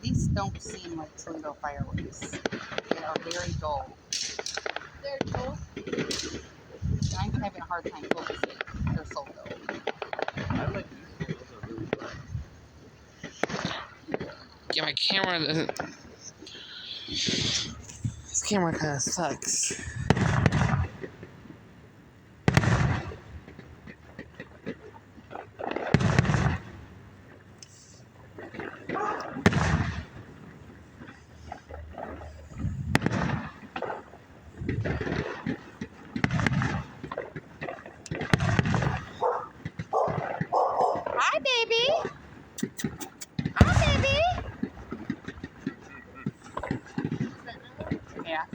These don't seem like Toledo fireworks. They are very dull. They're dull. I'm having a hard time focusing. They're so dull. I like these ones. Those are really bright. Yeah, my camera doesn't. This camera kind of sucks. Hi, baby. Hi, baby. Yeah.